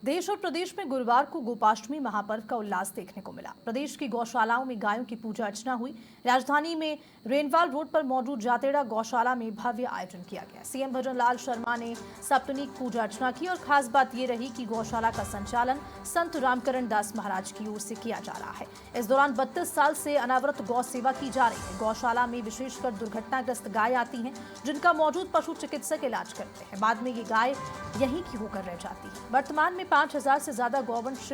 देश और प्रदेश में गुरुवार को गोपाष्टमी महापर्व का उल्लास देखने को मिला। प्रदेश की गौशालाओं में गायों की पूजा अर्चना हुई। राजधानी में रेनवाल रोड पर मौजूद जातेड़ा गौशाला में भव्य आयोजन किया गया। सीएम भजनलाल शर्मा ने सप्तनीक पूजा अर्चना की और खास बात ये रही कि गौशाला का संचालन संत रामकरण दास महाराज की ओर से किया जा रहा है। इस दौरान 32 साल से अनावरत गौ सेवा की जा रही है। गौशाला में विशेषकर दुर्घटनाग्रस्त गाय आती हैं, जिनका मौजूद पशु चिकित्सक इलाज करते हैं। बाद में ये गाय यहीं की होकर रह जाती है। वर्तमान में 5000 से ज्यादा गौवंश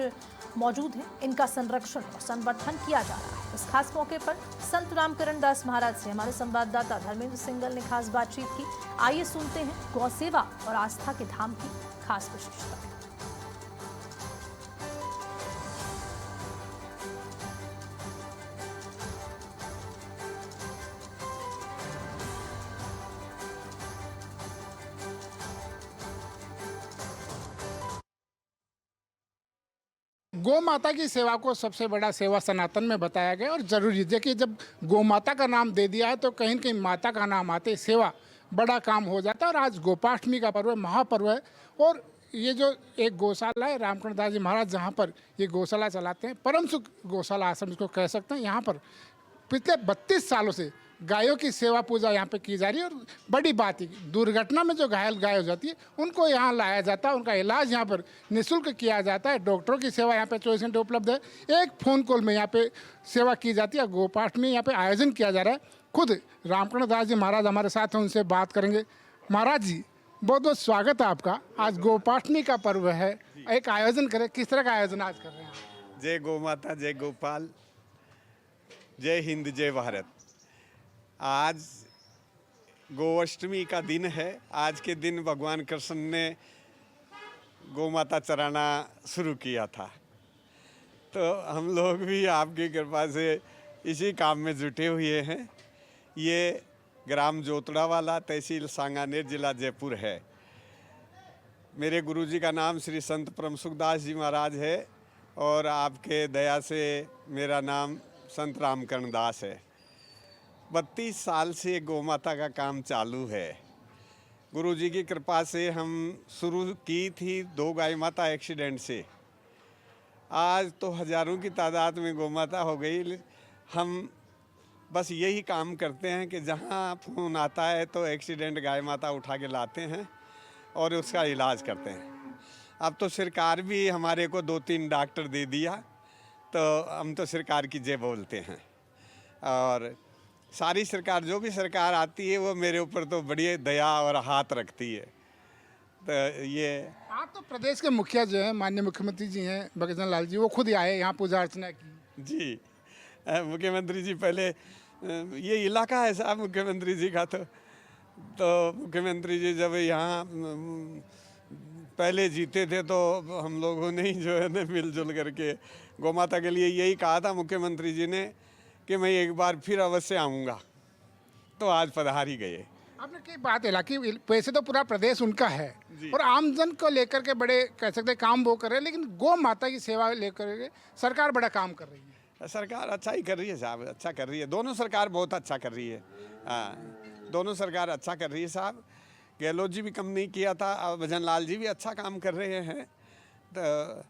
मौजूद हैं। इनका संरक्षण और संवर्धन किया जा रहा है। इस खास मौके पर संत रामकरण दास महाराज से हमारे संवाददाता धर्मेंद्र सिंगल ने खास बातचीत की। आइए सुनते हैं गौ सेवा और आस्था के धाम की खास विशेषता। गौ माता की सेवा को सबसे बड़ा सेवा सनातन में बताया गया और जरूरी देखिए, जब गौ माता का नाम दे दिया है तो कहीं न कहीं माता का नाम आते सेवा बड़ा काम हो जाता है। और आज गोपाष्टमी का पर्व है, महापर्व है। और ये जो एक गौशाला है रामकरण दास जी महाराज, जहाँ पर ये गौशाला चलाते हैं, परम सुख गौशाला आश्रम इसको कह सकते हैं। यहाँ पर पिछले 32 सालों से गायों की सेवा पूजा यहाँ पे की जा रही है। और बड़ी बात है, दुर्घटना में जो घायल गाय हो जाती है उनको यहाँ लाया जाता है, उनका इलाज यहाँ पर निःशुल्क किया जाता है। डॉक्टरों की सेवा यहाँ पे 24 घंटे उपलब्ध है। एक फ़ोन कॉल में यहाँ पे सेवा की जाती है। गोपाष्ट में यहाँ पे आयोजन किया जा रहा है। खुद रामकरण दास जी महाराज हमारे साथ हैं, उनसे बात करेंगे। महाराज जी, बहुत बहुत स्वागत है आपका। आज गोपाष्टमी का पर्व है, एक आयोजन करें, किस तरह का आयोजन आज कर रहे हैं? जय गौ माता, जय गोपाल, जय हिंद, जय भारत। आज गोअष्टमी का दिन है। आज के दिन भगवान कृष्ण ने गौ माता चराना शुरू किया था, तो हम लोग भी आपकी कृपा से इसी काम में जुटे हुए हैं। ये ग्राम जोतड़ा वाला, तहसील सांगानेर, जिला जयपुर है। मेरे गुरुजी का नाम श्री संत परम सुखदास जी महाराज है और आपके दया से मेरा नाम संत रामकरण दास है। 32 साल से गौ माता का काम चालू है। गुरुजी की कृपा से हम शुरू की थी 2 गाय माता एक्सीडेंट से। आज तो हज़ारों की तादाद में गौ माता हो गई। हम बस यही काम करते हैं कि जहाँ फ़ोन आता है तो एक्सीडेंट गाय माता उठा के लाते हैं और उसका इलाज करते हैं। अब तो सरकार भी हमारे को 2-3 डॉक्टर दे दिया, तो हम तो सरकार की जय बोलते हैं। और सारी सरकार, जो भी सरकार आती है, वो मेरे ऊपर तो बड़ी दया और हाथ रखती है। तो ये आप तो प्रदेश के मुखिया जो हैं, माननीय मुख्यमंत्री जी हैं भजन लाल जी, वो खुद ही आए यहाँ पूजा अर्चना की। जी, मुख्यमंत्री जी पहले, ये इलाका है साहब मुख्यमंत्री जी का, तो मुख्यमंत्री जी जब यहाँ पहले जीते थे तो हम लोगों ने ही जो है ना मिलजुल करके गौ माता के लिए यही कहा था मुख्यमंत्री जी ने कि मैं एक बार फिर अवश्य आऊँगा, तो आज पधार ही गए। आपने कई बात इलाकी, वैसे तो पूरा प्रदेश उनका है और आमजन को लेकर के बड़े कह सकते हैं काम वो कर रहे हैं, लेकिन गौ माता की सेवा लेकर के सरकार बड़ा काम कर रही है। सरकार अच्छा ही कर रही है साहब, अच्छा कर रही है। दोनों सरकार बहुत अच्छा कर रही है। हाँ, दोनों सरकार अच्छा कर रही है साहब। गहलोत जी भी कम नहीं किया था और भजन लाल जी भी अच्छा काम कर रहे हैं। तो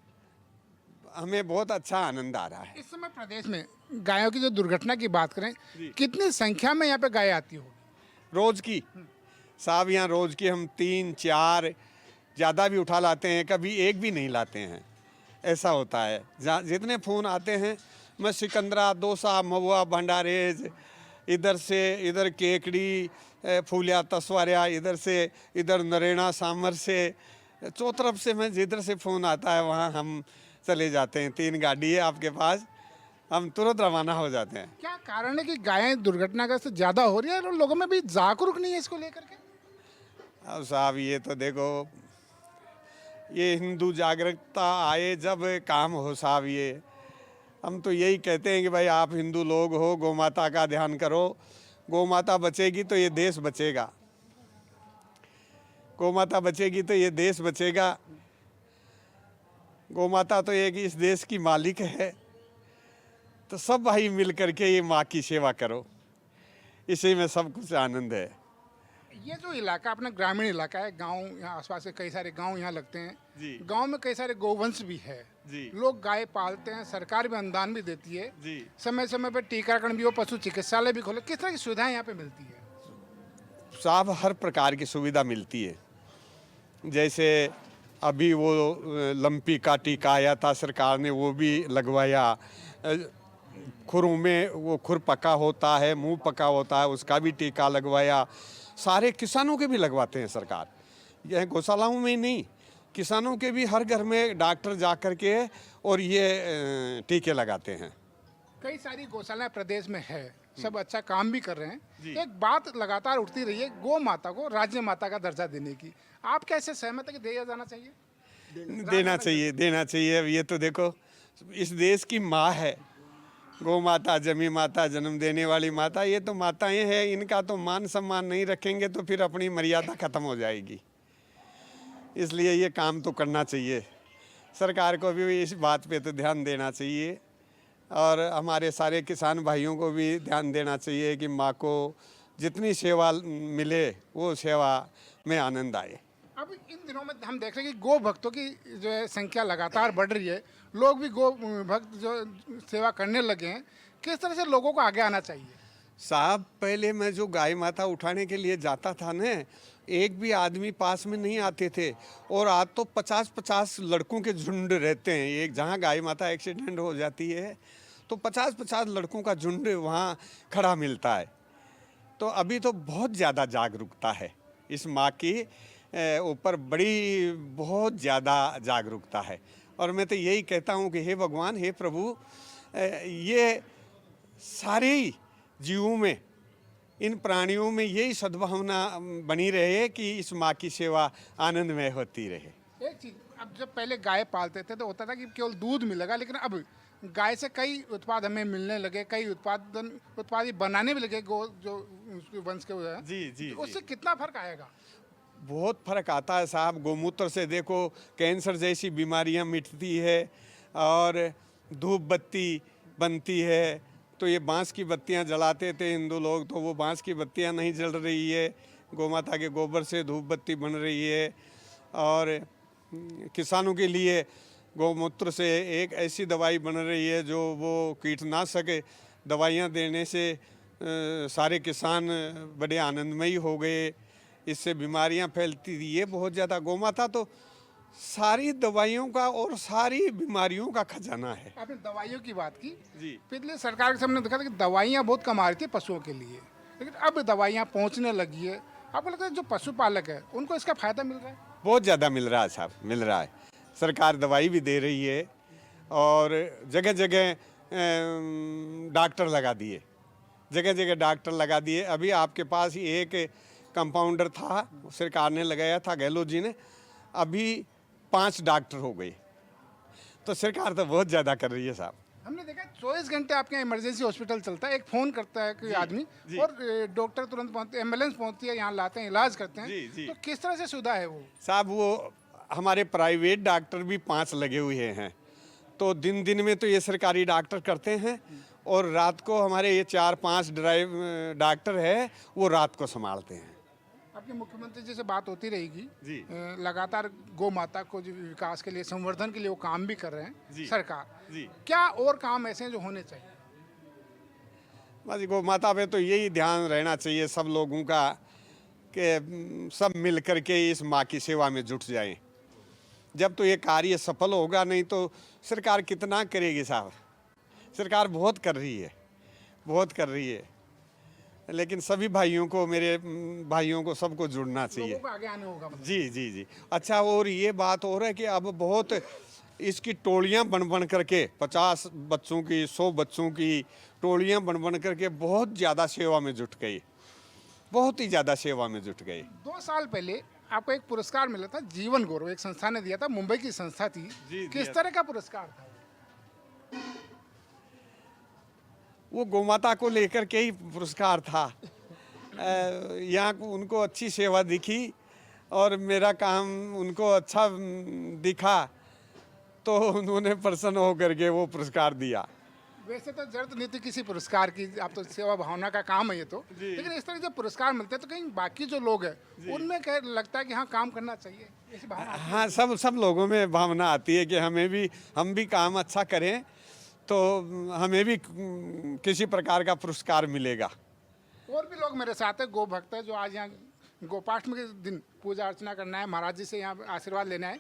हमें बहुत अच्छा आनंद आ रहा है। इस समय प्रदेश में गायों की जो दुर्घटना की बात करें, कितनी संख्या में यहाँ पे गाय आती होगी? रोज़ की साहब, यहाँ रोज़ की हम 3-4 ज़्यादा भी उठा लाते हैं, कभी एक भी नहीं लाते हैं। ऐसा होता है। जितने फ़ोन आते हैं, मैं सिकंदरा, दौसा, महुआ, भंडारेज, इधर से इधर केकड़ी, फूलिया, तसवारिया, इधर से इधर नरेना, सामर से, चौतरफ से मैं जिधर से फ़ोन आता है वहाँ हम चले जाते हैं। 3 गाड़ी है आपके पास, हम तुरंत रवाना हो जाते हैं। क्या कारण है कि गायें दुर्घटनाग्रस्त ज़्यादा हो रही है और लोगों में भी जागरूक नहीं है इसको लेकर के? अब साहब, ये तो देखो, ये हिंदू जागरूकता आए जब काम हो साहब। ये हम तो यही कहते हैं कि भाई आप हिंदू लोग हो, गौ माता का ध्यान करो। गौ माता बचेगी तो ये देश बचेगा, गौ माता बचेगी तो ये देश बचेगा। गौ माता तो एक इस देश की मालिक है, तो सब भाई मिल करके ये माँ की सेवा करो, इसी में सब कुछ आनंद है। ये जो इलाका अपना ग्रामीण इलाका है, गांव यहाँ आसपास के कई सारे गांव यहाँ लगते हैं जी। गांव में कई सारे गौवंश भी है जी। लोग गाय पालते हैं, सरकार भी अनुदान भी देती है जी। समय समय पर टीकाकरण भी हो, पशु चिकित्सालय भी खोले। किस तरह की सुविधाएं यहाँ पे मिलती है? साहब हर प्रकार की सुविधा मिलती है। जैसे अभी वो लंपी का टीका आया था, सरकार ने वो भी लगवाया। खुरों में वो खुर पका होता है, मुंह पका होता है, उसका भी टीका लगवाया। सारे किसानों के भी लगवाते हैं सरकार, यह गौशालाओं में नहीं, किसानों के भी हर घर में डॉक्टर जा कर के और ये टीके लगाते हैं। कई सारी गौशालाएं प्रदेश में है, सब अच्छा काम भी कर रहे हैं। जी। एक बात लगातार उठती रही है गौ माता को राज्य माता का दर्जा देने की, आप कैसे सहमत है कि दिया जाना चाहिए? देना चाहिए। अब ये तो देखो इस देश की माँ है, गौ माता, जमी माता, जन्म देने वाली माता, ये तो माताएं हैं। इनका तो मान सम्मान नहीं रखेंगे तो फिर अपनी मर्यादा खत्म हो जाएगी। इसलिए ये काम तो करना चाहिए, सरकार को भी इस बात पे तो ध्यान देना चाहिए और हमारे सारे किसान भाइयों को भी ध्यान देना चाहिए कि माँ को जितनी सेवा मिले वो सेवा में आनंद आए। अब इन दिनों में हम देख रहे हैं कि गो भक्तों की जो है संख्या लगातार बढ़ रही है, लोग भी गो भक्त जो सेवा करने लगे हैं। किस तरह से लोगों को आगे आना चाहिए? साहब पहले मैं जो गाय माता उठाने के लिए जाता था न, एक भी आदमी पास में नहीं आते थे और आज तो 50-50 लड़कों के झुंड रहते हैं। एक जहाँ गाय माता एक्सीडेंट हो जाती है तो 50-50 लड़कों का झुंड वहाँ खड़ा मिलता है। तो अभी तो बहुत ज़्यादा जागरूकता है इस माँ की ऊपर, बड़ी बहुत ज़्यादा जागरूकता है। और मैं तो यही कहता हूँ कि हे भगवान, हे प्रभु, ये सारे जीवों में, इन प्राणियों में यही सद्भावना बनी रहे कि इस माँ की सेवा आनंदमय होती रहे। एक चीज, अब जब पहले गाय पालते थे तो होता था कि केवल दूध मिलेगा, लेकिन अब गाय से कई उत्पाद हमें मिलने लगे, कई उत्पाद बनाने भी लगे गो जो वंश के हैं। जी। उससे कितना फर्क आएगा? बहुत फर्क आता है साहब। गोमूत्र से देखो कैंसर जैसी बीमारियां मिटती है और धूप बत्ती बनती है। तो ये बांस की बत्तियां जलाते थे हिंदू लोग, तो वो बांस की बत्तियां नहीं जल रही है, गौमाता के गोबर से धूप बत्ती बन रही है। और किसानों के लिए गौमूत्र से एक ऐसी दवाई बन रही है जो वो कीटनाशक दवाइयाँ देने से सारे किसान बड़े आनंदमयी हो गए। इससे बीमारियां फैलती थी, ये बहुत ज़्यादा। गौमाता तो सारी दवाइयों का और सारी बीमारियों का खजाना है। आपने दवाइयों की बात की जी। पिछले सरकार के सामने देखा था कि दवाइयाँ बहुत कम आ रही थी पशुओं के लिए, लेकिन अब दवाइयाँ पहुँचने लगी है। आपको लगता है जो पशुपालक है उनको इसका फायदा मिल रहा है? बहुत ज़्यादा मिल रहा है साहब, मिल रहा है। सरकार दवाई भी दे रही है और जगह जगह डॉक्टर लगा दिए, जगह जगह डॉक्टर लगा दिए। अभी आपके पास ही एक कंपाउंडर था, सरकार ने लगाया था, गहलोत जी ने, अभी 5 डॉक्टर हो गए। तो सरकार तो बहुत ज़्यादा कर रही है साहब। हमने देखा 24 घंटे आपके इमरजेंसी हॉस्पिटल चलता है, एक फ़ोन करता है कोई आदमी और डॉक्टर तुरंत पहुंचते, एम्बुलेंस पहुंचती है, यहाँ लाते हैं, इलाज करते हैं। जी। तो किस तरह से सुविधा है वो? साहब वो हमारे प्राइवेट डॉक्टर भी 5 लगे हुए हैं, तो दिन में तो ये सरकारी डॉक्टर करते हैं और रात को हमारे ये 4-5 डॉक्टर है, वो रात को संभालते हैं। आपके मुख्यमंत्री जी से बात होती रहेगी जी। लगातार गौ माता को जो विकास के लिए, संवर्धन के लिए वो काम भी कर रहे हैं जी। सरकार। जी। क्या और काम ऐसे हैं जो होने चाहिए? बस गौ माता पे तो यही ध्यान रहना चाहिए सब लोगों का कि सब मिल कर के इस माँ की सेवा में जुट जाएं। जब तो ये कार्य सफल होगा, नहीं तो सरकार कितना करेगी साहब। सरकार बहुत कर रही है, बहुत कर रही है, लेकिन सभी भाइयों को, मेरे भाइयों को, सबको जुड़ना चाहिए। लोगों को आगे आने होगा मतलब। जी। अच्छा, और ये बात हो रहा है कि अब बहुत इसकी टोलियां बन करके 50 बच्चों की, 100 बच्चों की टोलियां बन करके बहुत ज़्यादा सेवा में जुट गई, बहुत ही ज़्यादा सेवा में जुट गई। 2 साल पहले आपको एक पुरस्कार मिला था, जीवन गौरव, एक संस्था ने दिया था, मुंबई की संस्था थी। जी, किस तरह का पुरस्कार था? वो गौमाता को लेकर के ही पुरस्कार था। यहाँ उनको अच्छी सेवा दिखी और मेरा काम उनको अच्छा दिखा, तो उन्होंने प्रसन्न होकर के वो पुरस्कार दिया। वैसे तो जरूरत नहीं थी किसी पुरस्कार की, आप तो सेवा भावना का काम है ये तो, लेकिन इस तरह जब पुरस्कार मिलते हैं तो कहीं बाकी जो लोग हैं उनमें क्या लगता है कि हाँ काम करना चाहिए, ऐसी भावना आती है? हाँ, सब लोगों में भावना आती है कि हम भी काम अच्छा करें तो हमें भी किसी प्रकार का पुरस्कार मिलेगा। और भी लोग मेरे साथ है, गो भक्त है, जो आज यहाँ गोपाष्टमी के दिन पूजा अर्चना करना है, महाराज जी से यहाँ आशीर्वाद लेना है।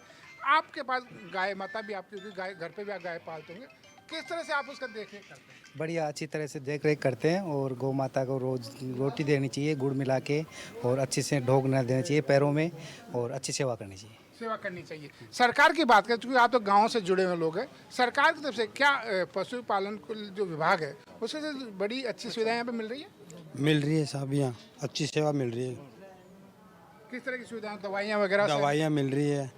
आपके पास गाय माता भी, आप क्योंकि गाय घर पे भी आप गाय पालते होंगे, किस तरह से आप उसका देख रेख करते हैं? बढ़िया अच्छी तरह से देख रेख करते हैं और गौ माता को रोज़ रोटी देनी चाहिए गुड़ मिला के, और अच्छे से ढोक न देना चाहिए पैरों में, और अच्छी सेवा करनी चाहिए। सेवा करनी चाहिए। सरकार की बात करें, क्योंकि आप तो गाँव से जुड़े हुए लोग हैं, सरकार की तरफ से क्या पशुपालन जो विभाग है उससे से बड़ी अच्छी सुविधाएं यहाँ पे मिल रही है? मिल रही है साहब, यहाँ अच्छी सेवा मिल रही है, किस तरह की सुविधाएं, दवाइयाँ वगैरह? दवाइयाँ मिल रही है।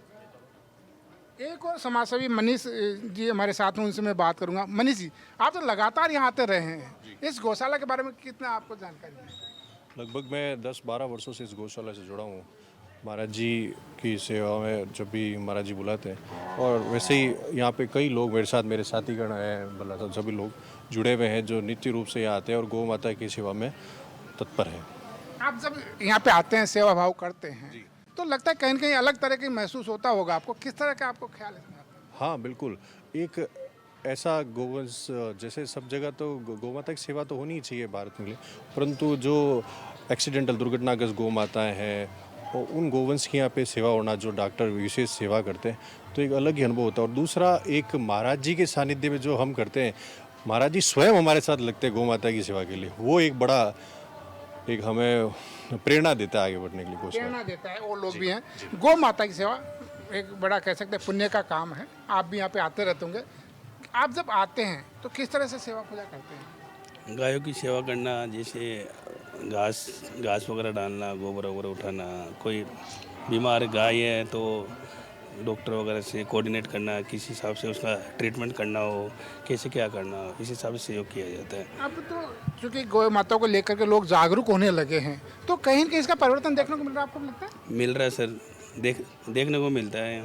एक और समाजसेवी मनीष जी हमारे साथ हैं, उनसे मैं बात करूंगा। मनीष जी, आप तो लगातार यहाँ आते रहे हैं, इस गौशाला के बारे में कितना आपको जानकारी है? लगभग मैं 10-12 वर्षों से इस गौशाला से जुड़ा हूँ। महाराज जी की सेवा में जब भी महाराज जी बुलाते हैं, और वैसे ही यहाँ पे कई लोग मेरे साथ, मेरे साथीगण हैं, भला सब सभी लोग जुड़े हुए हैं जो नित्य रूप से यहाँ आते हैं और गौ माता की सेवा में तत्पर हैं। आप जब यहाँ पे आते हैं, सेवा भाव करते हैं, तो लगता है कहीं न कहीं अलग तरह की महसूस होता होगा आपको, किस तरह का आपको ख्याल है? हाँ बिल्कुल, एक ऐसा गोवंश, जैसे सब जगह तो गौ माता की सेवा तो होनी ही चाहिए भारत में, परंतु जो एक्सीडेंटल दुर्घटनाग्रस्त गौ माताएँ हैं और उन गोवंश की यहाँ पे सेवा होना, जो डॉक्टर विशेष सेवा करते हैं, तो एक अलग ही अनुभव होता है। और दूसरा, एक महाराज जी के सानिध्य में जो हम करते हैं, महाराज जी स्वयं हमारे साथ लगते हैं गौ माता की सेवा के लिए, वो एक बड़ा एक हमें प्रेरणा देता है आगे बढ़ने के लिए। प्रेरणा देता है, और लोग भी हैं। गौ माता की सेवा एक बड़ा कह सकते हैं पुण्य का काम है, आप भी यहाँ पे आते रहते होंगे। आप जब आते हैं तो किस तरह से सेवा पूजा करते हैं? गायों की सेवा करना, जैसे घास वगैरह डालना, गोबर वगैरह उठाना, कोई बीमार गाय है तो डॉक्टर वगैरह से कोऑर्डिनेट करना, किस हिसाब से उसका ट्रीटमेंट करना हो, कैसे क्या करना हो, इस हिसाब से सहयोग किया जाता है। अब तो चूँकि गौ माता को लेकर के लोग जागरूक होने लगे हैं, तो कहीं न कहीं इसका परिवर्तन देखने को मिल रहा है, आपको लगता है? मिल रहा है सर, देखने को मिलता है।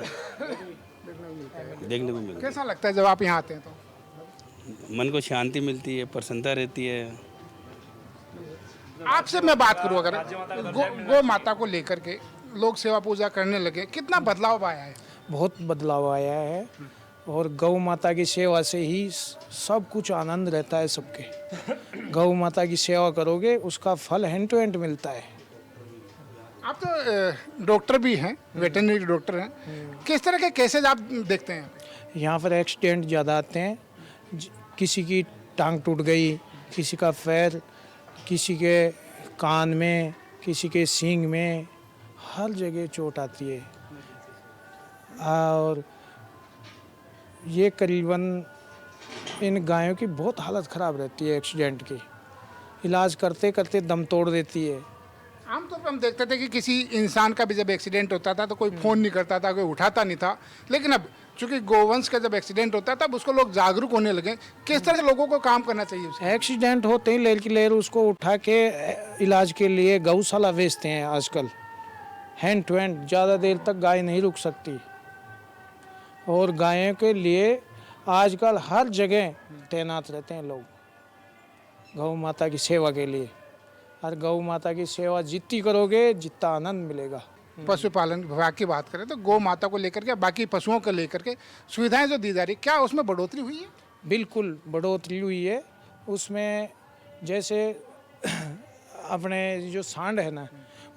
देखने को मिलता है। कैसा लगता है जब आप यहाँ आते हैं तो? मन को शांति मिलती है, प्रसन्नता रहती है। आपसे मैं बात करूँ, अगर गौ माता को लेकर के लोग सेवा पूजा करने लगे, कितना बदलाव आया है? बहुत बदलाव आया है, और गौ माता की सेवा से ही सब कुछ आनंद रहता है सबके। गौ माता की सेवा करोगे उसका फल हैंड टू हैंड मिलता है। आप तो डॉक्टर भी हैं, वेटरनरी डॉक्टर हैं, किस तरह के केसेज आप देखते हैं? यहाँ पर एक्सीडेंट ज़्यादा आते हैं, किसी की टांग टूट गई, किसी का पैर, किसी के कान में, किसी के सींग में, हर जगह चोट आती है। और ये करीबन इन गायों की बहुत हालत ख़राब रहती है एक्सीडेंट की, इलाज करते करते दम तोड़ देती है। आमतौर पर हम देखते थे कि किसी इंसान का भी जब एक्सीडेंट होता था तो कोई फ़ोन नहीं करता था, कोई उठाता नहीं था, लेकिन अब चूंकि गोवंश का जब एक्सीडेंट होता है तब उसको लोग जागरूक होने लगे। किस तरह से लोगों को काम करना चाहिए उसके? एक्सीडेंट होते ही लेर की लेर उसको उठा के इलाज के लिए गौशाला भेजते हैं आजकल, हैंड टू हैंड। ज़्यादा देर तक गाय नहीं रुक सकती, और गायों के लिए आजकल हर जगह तैनात रहते हैं लोग गौ माता की सेवा के लिए। और गौ माता की सेवा जितनी करोगे जितना आनंद मिलेगा। पशुपालन विभाग की बात करें तो गौ माता को लेकर के, बाकी पशुओं को लेकर के सुविधाएं जो दी जा रही, क्या उसमें बढ़ोतरी हुई है? बिल्कुल बढ़ोतरी हुई है उसमें। जैसे अपने जो सांड है ना,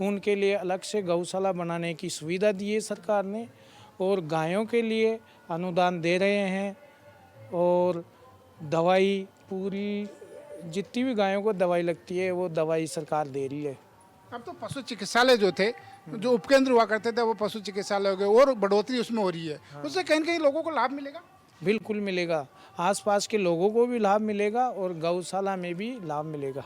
उनके लिए अलग से गौशाला बनाने की सुविधा दी है सरकार ने, और गायों के लिए अनुदान दे रहे हैं, और दवाई पूरी जितनी भी गायों को दवाई लगती है वो दवाई सरकार दे रही है। अब तो पशु चिकित्सालय जो थे, जो उपकेंद्र हुआ करते थे, वो पशु चिकित्सालय हो गए, और बढ़ोतरी उसमें हो रही है, उससे कहीं न कहीं लोगों को लाभ मिलेगा। बिल्कुल मिलेगा, आसपास के लोगों को भी लाभ मिलेगा और गौशाला में भी लाभ मिलेगा।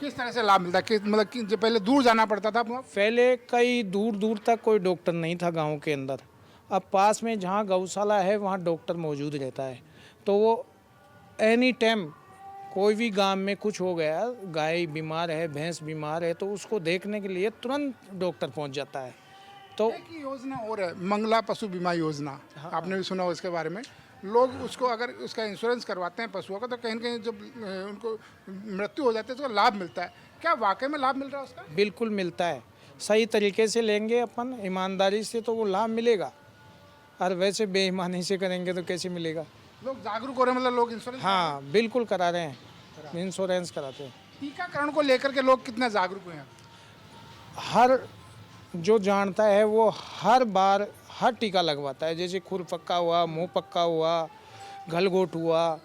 किस तरह से लाभ मिलता है? कि मतलब कि जो पहले दूर जाना पड़ता था, पहले कई दूर दूर तक कोई डॉक्टर नहीं था गांव के अंदर, अब पास में जहां गौशाला है वहां डॉक्टर मौजूद रहता है, तो वो एनी टाइम कोई भी गांव में कुछ हो गया, गाय बीमार है, भैंस बीमार है, तो उसको देखने के लिए तुरंत डॉक्टर पहुंच जाता है। तो एक योजना और है, मंगला पशु बीमा योजना, आपने भी सुना हो इसके बारे में। लोग उसको अगर उसका इंश्योरेंस करवाते हैं पशुओं का, तो कहीं न कहीं जब उनको मृत्यु हो जाती है तो उसका लाभ मिलता है। क्या वाकई में लाभ मिल रहा है उसका? बिल्कुल मिलता है, सही तरीके से लेंगे अपन ईमानदारी से तो वो लाभ मिलेगा, और वैसे बेईमानी से करेंगे तो कैसे मिलेगा। लोग जागरूक हो रहे हैं, मतलब लोग इंश्योरेंस। हाँ बिल्कुल करा रहे हैं, इंश्योरेंस कराते हैं। टीकाकरण को लेकर के लोग कितने जागरूक हुए हैं? हर जो जानता है वो हर बार हर टीका लगवाता है, जैसे खुर पक्का हुआ, मुंह पक्का हुआ, गलघोट हुआ,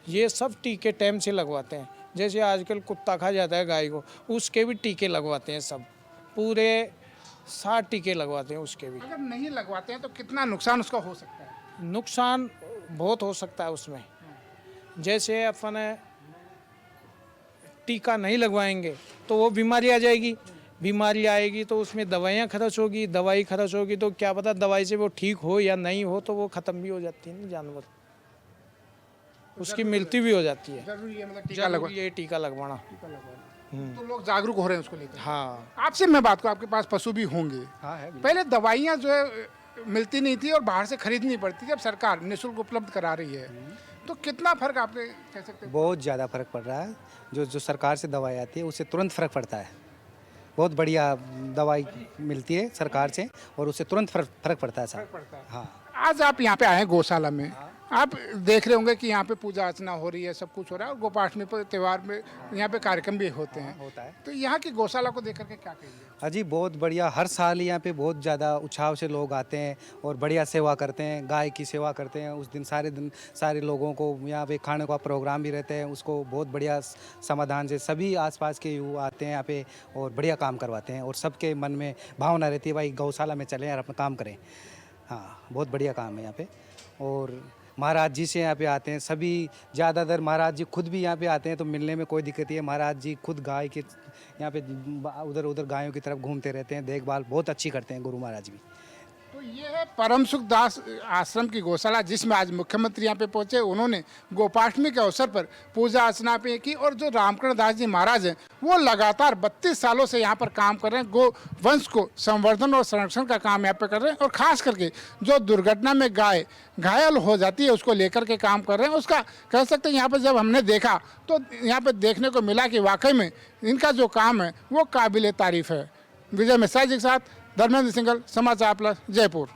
ये सब टीके टाइम से लगवाते हैं। जैसे आजकल कुत्ता खा जाता है गाय को, उसके भी टीके लगवाते हैं, सब पूरे 60 टीके लगवाते हैं उसके भी। अगर नहीं लगवाते हैं तो कितना नुकसान उसका हो सकता है? नुकसान बहुत हो सकता है उसमें। जैसे अपन टीका नहीं लगवाएंगे तो वो बीमारी आ जाएगी, बीमारी आएगी तो उसमें दवाइयाँ खर्च होगी, दवाई खर्च होगी तो क्या पता दवाई से वो ठीक हो या नहीं हो, तो वो ख़त्म भी हो जाती है ना जानवर, उसकी मृत्यु भी हो जाती है। जरूरी है मतलब टीका लगवा। जरूरी है टीका लगवाना। तो लोग जागरूक हो रहे हैं उसको लेकर। हाँ आपसे मैं बात करूं, आपके पास पशु भी होंगे। हाँ है। पहले दवाइयाँ जो है मिलती नहीं थी और बाहर से खरीदनी पड़ती थी, अब सरकार निःशुल्क उपलब्ध करा रही है, तो कितना फर्क आप कह सकते हैं? बहुत ज़्यादा फर्क पड़ रहा है। जो सरकार से दवाई आती है उससे तुरंत फर्क पड़ता है। बहुत बढ़िया दवाई मिलती है सरकार से और उससे तुरंत फर्क पड़ता है साहब। हाँ। आज आप यहाँ पे आए हैं गौशाला में, आप देख रहे होंगे कि यहाँ पे पूजा अर्चना हो रही है, सब कुछ हो रहा है, और गोपाष्टमी पर त्यौहार में यहाँ पे कार्यक्रम भी होते हैं। होता है। तो यहाँ की गौशाला को देख करके क्या कहेंगे? अजी बहुत बढ़िया, हर साल यहाँ पे बहुत ज़्यादा उत्साह से लोग आते हैं और बढ़िया सेवा करते हैं, गाय की सेवा करते हैं। उस दिन सारे लोगों को यहाँ पे खाने का प्रोग्राम भी रहते हैं, उसको बहुत बढ़िया समाधान से सभी आसपास के युवा आते हैं यहाँ पे और बढ़िया काम करवाते हैं, और सबके मन में भावना रहती है भाई गौशाला में चलें और अपना काम करें। हाँ बहुत बढ़िया काम है यहाँ पे। और महाराज जी से यहाँ पे आते हैं सभी, ज़्यादातर महाराज जी खुद भी यहाँ पे आते हैं, तो मिलने में कोई दिक्कत नहीं है। महाराज जी खुद गाय के यहाँ पे उधर उधर गायों की तरफ घूमते रहते हैं, देखभाल बहुत अच्छी करते हैं गुरु महाराज भी। तो ये है परम सुख दास आश्रम की गौशाला, जिसमें आज मुख्यमंत्री यहाँ पे पहुंचे। उन्होंने गोपाष्टमी के अवसर पर पूजा अर्चना पे की, और जो रामकृष्ण दास जी महाराज हैं वो लगातार 32 सालों से यहाँ पर काम कर रहे हैं, गो वंश को संवर्धन और संरक्षण का काम यहाँ पे कर रहे हैं, और खास करके जो दुर्घटना में गाय घायल हो जाती है उसको लेकर के काम कर रहे हैं। उसका कह सकते हैं यहाँ पर जब हमने देखा तो यहाँ पर देखने को मिला कि वाकई में इनका जो काम है वो काबिल तारीफ है। विजय मिश्रा जी के साथ धर्मेंद्र सिंघल, समाचार प्लस, जयपुर।